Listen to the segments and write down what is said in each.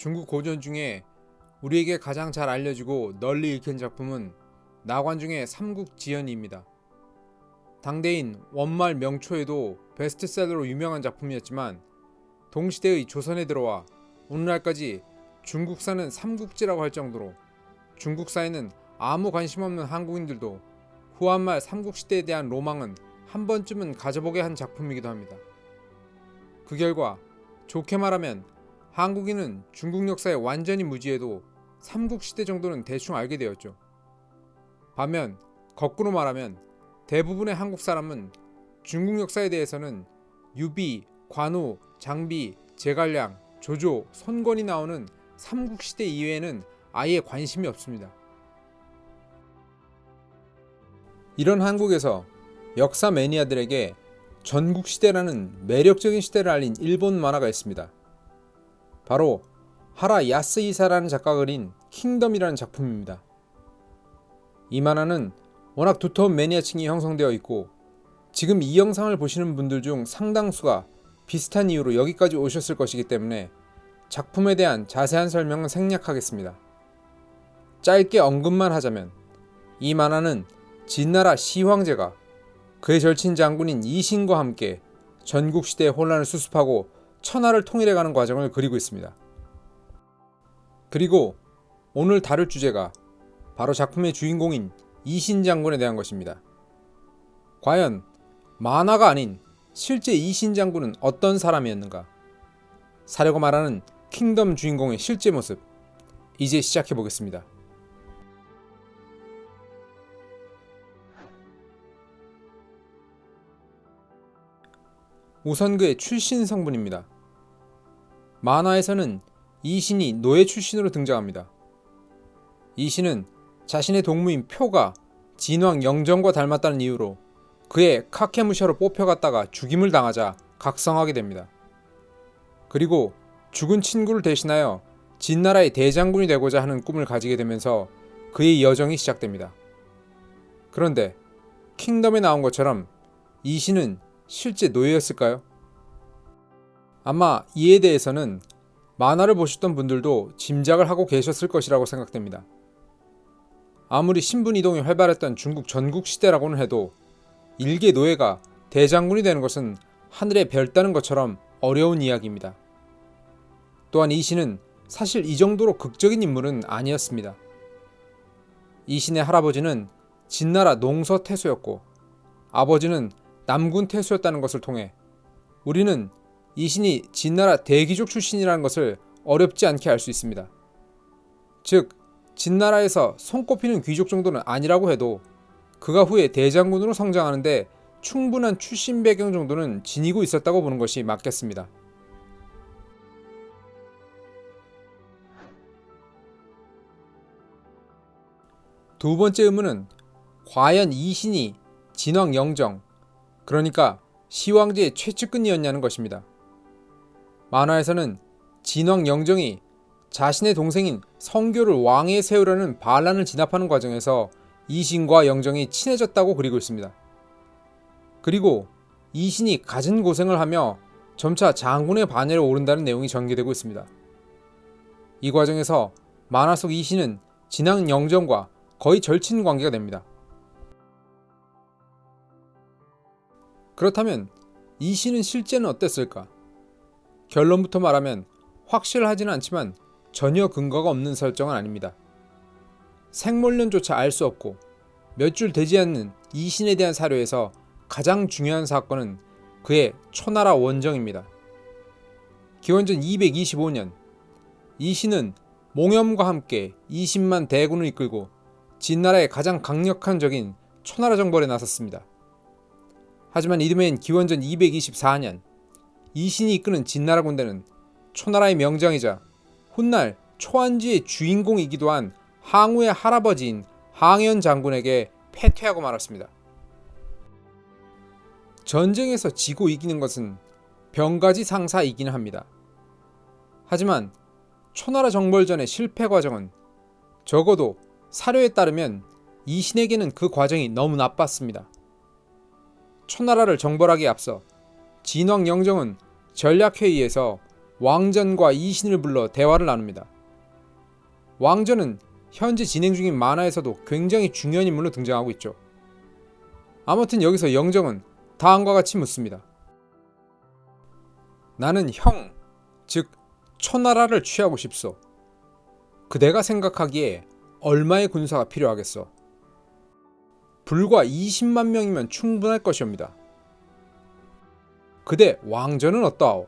중국 고전 중에 우리에게 가장 잘 알려지고 널리 읽힌 작품은 나관중의 삼국지연입니다. 당대인 원말 명초에도 베스트셀러로 유명한 작품이었지만 동시대의 조선에 들어와 오늘날까지 중국사는 삼국지라고 할 정도로 중국사에는 아무 관심 없는 한국인들도 후한말 삼국시대에 대한 로망은 한 번쯤은 가져보게 한 작품이기도 합니다. 그 결과 좋게 말하면 한국인은 중국 역사에 완전히 무지해도 삼국시대 정도는 대충 알게 되었죠. 반면 거꾸로 말하면 대부분의 한국 사람은 중국 역사에 대해서는 유비, 관우, 장비, 제갈량, 조조, 손권이 나오는 삼국시대 이외에는 아예 관심이 없습니다. 이런 한국에서 역사 매니아들에게 전국시대라는 매력적인 시대를 알린 일본 만화가 있습니다. 바로 하라 야스히사라는 작가가 그린 킹덤이라는 작품입니다. 이 만화는 워낙 두터운 매니아층이 형성되어 있고 지금 이 영상을 보시는 분들 중 상당수가 비슷한 이유로 여기까지 오셨을 것이기 때문에 작품에 대한 자세한 설명은 생략하겠습니다. 짧게 언급만 하자면 이 만화는 진나라 시황제가 그의 절친 장군인 이신과 함께 전국시대의 혼란을 수습하고 천하를 통일해가는 과정을 그리고 있습니다. 그리고 오늘 다룰 주제가 바로 작품의 주인공인 이신 장군에 대한 것입니다. 과연 만화가 아닌 실제 이신 장군은 어떤 사람이었는가? 사려고 말하는 킹덤 주인공의 실제 모습, 이제 시작해 보겠습니다. 우선 그의 출신 성분입니다. 만화에서는 이신이 노예 출신으로 등장합니다. 이신은 자신의 동무인 표가 진왕 영정과 닮았다는 이유로 그의 카케무샤로 뽑혀갔다가 죽임을 당하자 각성하게 됩니다. 그리고 죽은 친구를 대신하여 진나라의 대장군이 되고자 하는 꿈을 가지게 되면서 그의 여정이 시작됩니다. 그런데 킹덤에 나온 것처럼 이신은 실제 노예였을까요? 아마 이에 대해서는 만화를 보셨던 분들도 짐작을 하고 계셨을 것이라고 생각됩니다. 아무리 신분 이동이 활발했던 중국 전국시대라고는 해도 일개 노예가 대장군이 되는 것은 하늘의 별 따는 것처럼 어려운 이야기입니다. 또한 이신은 사실 이 정도로 극적인 인물은 아니었습니다. 이신의 할아버지는 진나라 농서태수였고 아버지는 남군 태수였다는 것을 통해 우리는 이신이 진나라 대귀족 출신이라는 것을 어렵지 않게 알 수 있습니다. 즉 진나라에서 손꼽히는 귀족 정도는 아니라고 해도 그가 후에 대장군으로 성장하는데 충분한 출신 배경 정도는 지니고 있었다고 보는 것이 맞겠습니다. 두 번째 의문은 과연 이신이 진왕 영정, 그러니까 시황제의 최측근이었냐는 것입니다. 만화에서는 진왕 영정이 자신의 동생인 성교를 왕위에 세우려는 반란을 진압하는 과정에서 이신과 영정이 친해졌다고 그리고 있습니다. 그리고 이신이 갖은 고생을 하며 점차 장군의 반열에 오른다는 내용이 전개되고 있습니다. 이 과정에서 만화 속 이신은 진왕 영정과 거의 절친 관계가 됩니다. 그렇다면 이신은 실제는 어땠을까? 결론부터 말하면 확실하지는 않지만 전혀 근거가 없는 설정은 아닙니다. 생물론조차 알 수 없고 몇 줄 되지 않는 이신에 대한 사료에서 가장 중요한 사건은 그의 초나라 원정입니다. 기원전 225년 이신은 몽염과 함께 20만 대군을 이끌고 진나라의 가장 강력한 적인 초나라 정벌에 나섰습니다. 하지만 이듬해인 기원전 224년 이신이 이끄는 진나라 군대는 초나라의 명장이자 훗날 초안지의 주인공이기도 한 항우의 할아버지인 항현 장군에게 패퇴하고 말았습니다. 전쟁에서 지고 이기는 것은 병가지 상사이기는 합니다. 하지만 초나라 정벌전의 실패 과정은 적어도 사료에 따르면 이신에게는 그 과정이 너무 나빴습니다. 초나라를 정벌하기에 앞서 진왕 영정은 전략회의에서 왕전과 이신을 불러 대화를 나눕니다. 왕전은 현재 진행 중인 만화에서도 굉장히 중요한 인물로 등장하고 있죠. 아무튼 여기서 영정은 다음과 같이 묻습니다. 나는 형, 즉 초나라를 취하고 싶소. 그대가 생각하기에 얼마의 군사가 필요하겠소? 불과 20만 명이면 충분할 것이옵니다. 그대 왕전은 어떠하오?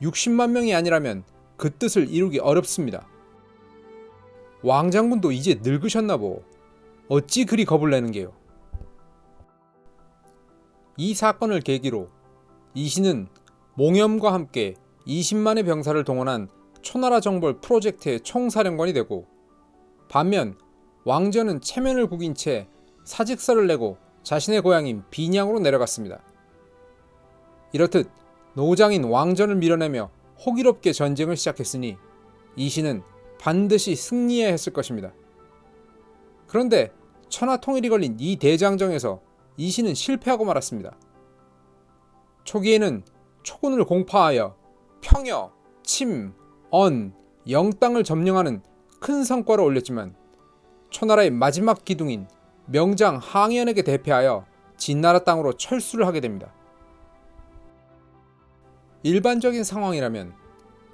60만 명이 아니라면 그 뜻을 이루기 어렵습니다. 왕장군도 이제 늙으셨나보. 어찌 그리 겁을 내는 게요? 이 사건을 계기로 이신은 몽염과 함께 20만의 병사를 동원한 초나라 정벌 프로젝트의 총사령관이 되고, 반면 왕전은 체면을 구긴 채 사직서를 내고 자신의 고향인 비냥으로 내려갔습니다. 이렇듯 노장인 왕전을 밀어내며 호기롭게 전쟁을 시작했으니 이신은 반드시 승리해야 했을 것입니다. 그런데 천하 통일이 걸린 이 대장정에서 이신은 실패하고 말았습니다. 초기에는 초군을 공파하여 평여, 침, 언, 영땅을 점령하는 큰 성과를 올렸지만 초나라의 마지막 기둥인 명장 항현에게 대패하여 진나라 땅으로 철수를 하게 됩니다. 일반적인 상황이라면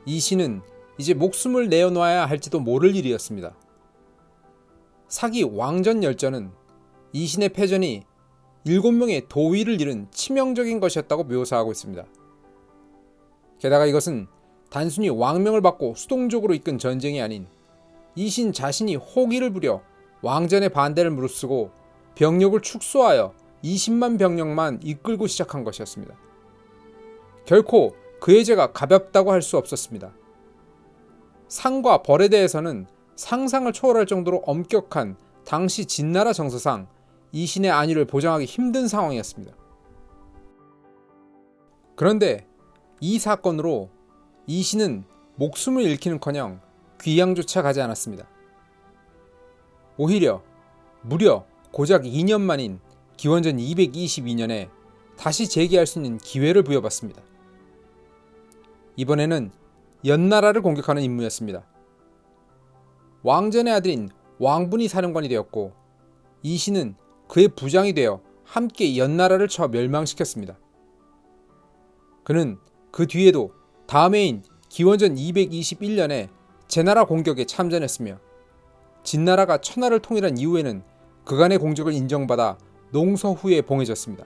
이신은 이제 목숨을 내어놔야 할지도 모를 일이었습니다. 사기 왕전 열전은 이신의 패전이 7명의 도위를 잃은 치명적인 것이었다고 묘사하고 있습니다. 게다가 이것은 단순히 왕명을 받고 수동적으로 이끈 전쟁이 아닌 이신 자신이 호기를 부려 왕전의 반대를 무릅쓰고 병력을 축소하여 20만 병력만 이끌고 시작한 것이었습니다. 결코 그의 죄가 가볍다고 할 수 없었습니다. 상과 벌에 대해서는 상상을 초월할 정도로 엄격한 당시 진나라 정서상 이신의 안위를 보장하기 힘든 상황이었습니다. 그런데 이 사건으로 이신은 목숨을 잃기는커녕 귀양조차 가지 않았습니다. 오히려 무려 고작 2년 만인 기원전 222년에 다시 재기할 수 있는 기회를 부여받습니다. 이번에는 연나라를 공격하는 임무였습니다. 왕전의 아들인 왕분이 사령관이 되었고 이신은 그의 부장이 되어 함께 연나라를 쳐 멸망시켰습니다. 그는 그 뒤에도 다음 해인 기원전 221년에 제나라 공격에 참전했으며 진나라가 천하를 통일한 이후에는 그간의 공적을 인정받아 농서후에 봉해졌습니다.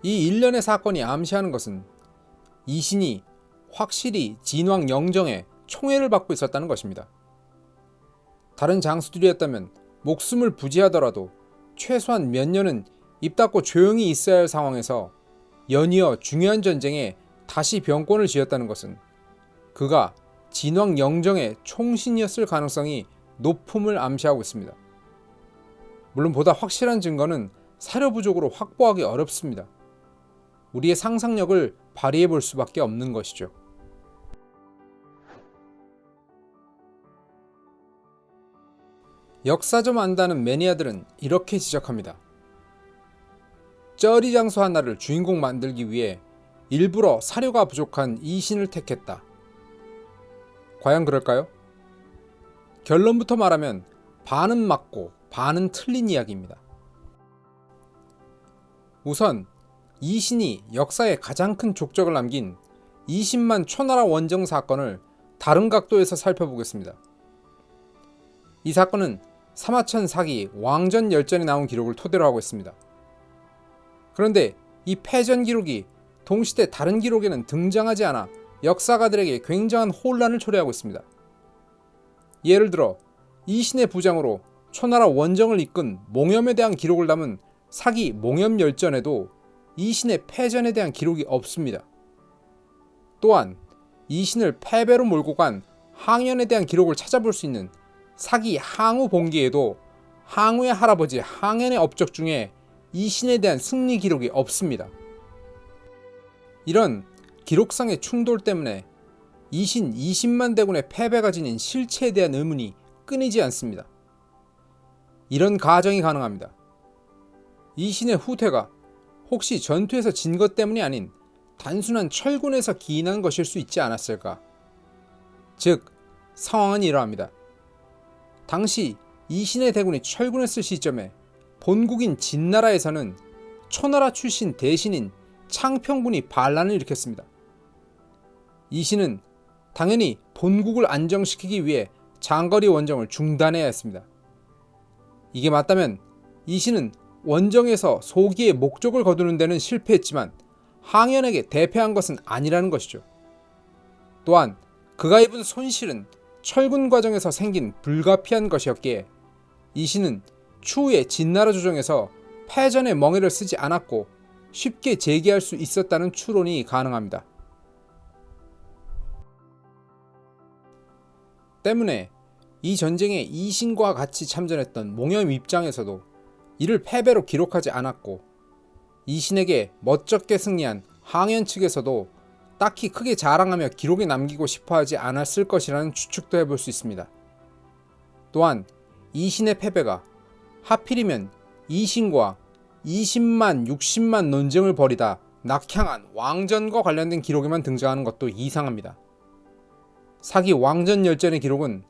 이 일련의 사건이 암시하는 것은 이신이 확실히 진왕 영정에 총애를 받고 있었다는 것입니다. 다른 장수들이었다면 목숨을 부지하더라도 최소한 몇 년은 입 닫고 조용히 있어야 할 상황에서 연이어 중요한 전쟁에 다시 병권을 쥐었다는 것은 그가 진왕 영정의 총신이었을 가능성이 높음을 암시하고 있습니다. 물론 보다 확실한 증거는 사료 부족으로 확보하기 어렵습니다. 우리의 상상력을 발휘해 볼 수밖에 없는 것이죠. 역사 좀 안다는 매니아들은 이렇게 지적합니다. 쩌리 장수 하나를 주인공 만들기 위해 일부러 사료가 부족한 이신을 택했다. 과연 그럴까요? 결론부터 말하면 반은 맞고 반은 틀린 이야기입니다. 우선 이신이 역사에 가장 큰 족적을 남긴 20만 초나라 원정 사건을 다른 각도에서 살펴보겠습니다. 이 사건은 사마천 사기 왕전 열전에 나온 기록을 토대로 하고 있습니다. 그런데 이 패전 기록이 동시대 다른 기록에는 등장하지 않아 역사가들에게 굉장한 혼란을 초래하고 있습니다. 예를 들어 이신의 부장으로 초나라 원정을 이끈 몽염에 대한 기록을 담은 사기 몽염 열전에도 이신의 패전에 대한 기록이 없습니다. 또한 이신을 패배로 몰고 간 항현에 대한 기록을 찾아볼 수 있는 사기 항우 본기에도 항우의 할아버지 항현의 업적 중에 이신에 대한 승리 기록이 없습니다. 이런 기록상의 충돌 때문에 이신 20만 대군의 패배가 지닌 실체에 대한 의문이 끊이지 않습니다. 이런 가정이 가능합니다. 이신의 후퇴가 혹시 전투에서 진 것 때문이 아닌 단순한 철군에서 기인한 것일 수 있지 않았을까? 즉, 상황은 이러합니다. 당시 이신의 대군이 철군했을 시점에 본국인 진나라에서는 초나라 출신 대신인 창평군이 반란을 일으켰습니다. 이신은 당연히 본국을 안정시키기 위해 장거리 원정을 중단해야 했습니다. 이게 맞다면 이신은 원정에서 소기의 목적을 거두는 데는 실패했지만 항현에게 대패한 것은 아니라는 것이죠. 또한 그가 입은 손실은 철군 과정에서 생긴 불가피한 것이었기에 이신은 추후에 진나라 조정에서 패전의 멍에를 쓰지 않았고 쉽게 재기할 수 있었다는 추론이 가능합니다. 때문에 이 전쟁에 이신과 같이 참전했던 몽염 입장에서도 이를 패배로 기록하지 않았고 이신에게 멋쩍게 승리한 항현 측에서도 딱히 크게 자랑하며 기록에 남기고 싶어하지 않았을 것이라는 추측도 해볼 수 있습니다. 또한 이신의 패배가 하필이면 이신과 20만, 60만 논쟁을 벌이다 낙향한 왕전과 관련된 기록에만 등장하는 것도 이상합니다. 사기 왕전 열전의 기록은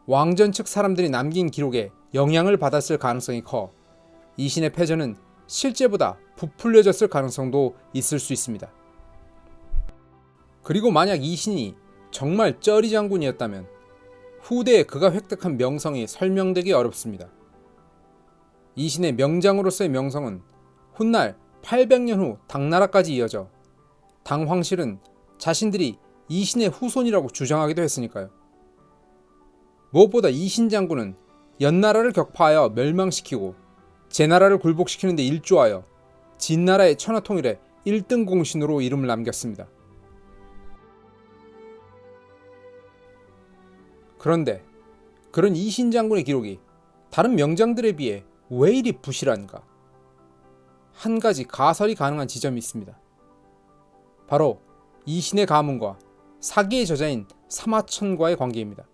왕전 측 사람들이 남긴 기록에 영향을 받았을 가능성이 커 이신의 패전은 실제보다 부풀려졌을 가능성도 있을 수 있습니다. 그리고 만약 이신이 정말 쩌리 장군이었다면 후대에 그가 획득한 명성이 설명되기 어렵습니다. 이신의 명장으로서의 명성은 훗날 800년 후 당나라까지 이어져 당황실은 자신들이 이신의 후손이라고 주장하기도 했으니까요. 무엇보다 이신 장군은 연나라를 격파하여 멸망시키고 제나라를 굴복시키는 데 일조하여 진나라의 천하통일에 1등 공신으로 이름을 남겼습니다. 그런데 그런 이신 장군의 기록이 다른 명장들에 비해 왜 이리 부실한가? 한 가지 가설이 가능한 지점이 있습니다. 바로 이신의 가문과 사기의 저자인 사마천과의 관계입니다.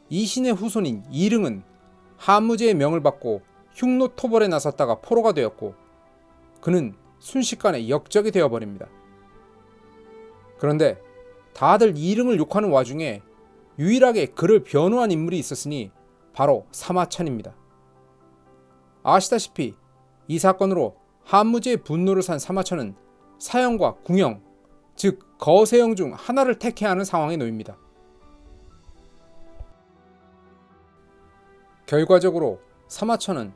이신의 후손인 이릉은 하무제의 명을 받고 흉노토벌에 나섰다가 포로가 되었고 그는 순식간에 역적이 되어버립니다. 그런데 다들 이릉을 욕하는 와중에 유일하게 그를 변호한 인물이 있었으니 바로 사마천입니다. 아시다시피 이 사건으로 한무제의 분노를 산 사마천은 사형과 궁형, 즉 거세형 중 하나를 택해야 하는 상황에 놓입니다. 결과적으로 사마천은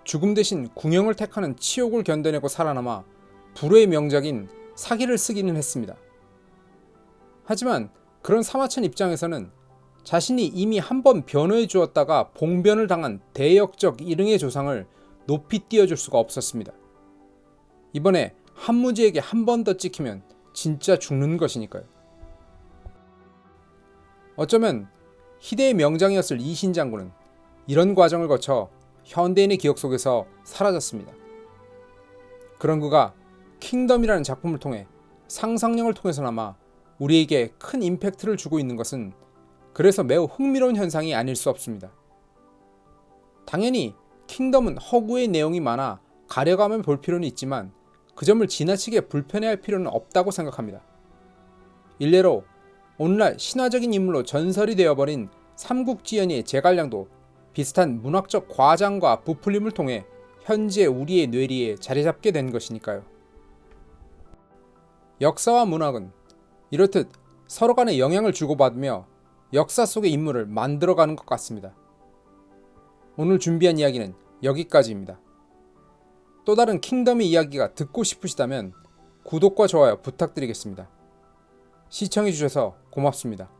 죽음 대신 궁형을 택하는 치욕을 견뎌내고 살아남아 불후의 명작인 사기를 쓰기는 했습니다. 하지만 그런 사마천 입장에서는 자신이 이미 한 번 변호해 주었다가 봉변을 당한 대역적 이릉의 조상을 높이 띄워줄 수가 없었습니다. 이번에 한무제에게 한 번 더 찍히면 진짜 죽는 것이니까요. 어쩌면 희대의 명장이었을 이신 장군은 이런 과정을 거쳐 현대인의 기억 속에서 사라졌습니다. 그런 그가 킹덤이라는 작품을 통해 상상력을 통해서나마 우리에게 큰 임팩트를 주고 있는 것은 그래서 매우 흥미로운 현상이 아닐 수 없습니다. 당연히 킹덤은 허구의 내용이 많아 가려가며 볼 필요는 있지만 그 점을 지나치게 불편해할 필요는 없다고 생각합니다. 일례로 오늘날 신화적인 인물로 전설이 되어버린 삼국지연의 제갈량도 비슷한 문학적 과장과 부풀림을 통해 현재 우리의 뇌리에 자리잡게 된 것이니까요. 역사와 문학은 이렇듯 서로 간에 영향을 주고받으며 역사 속의 인물을 만들어가는 것 같습니다. 오늘 준비한 이야기는 여기까지입니다. 또 다른 킹덤의 이야기가 듣고 싶으시다면 구독과 좋아요 부탁드리겠습니다. 시청해주셔서 고맙습니다.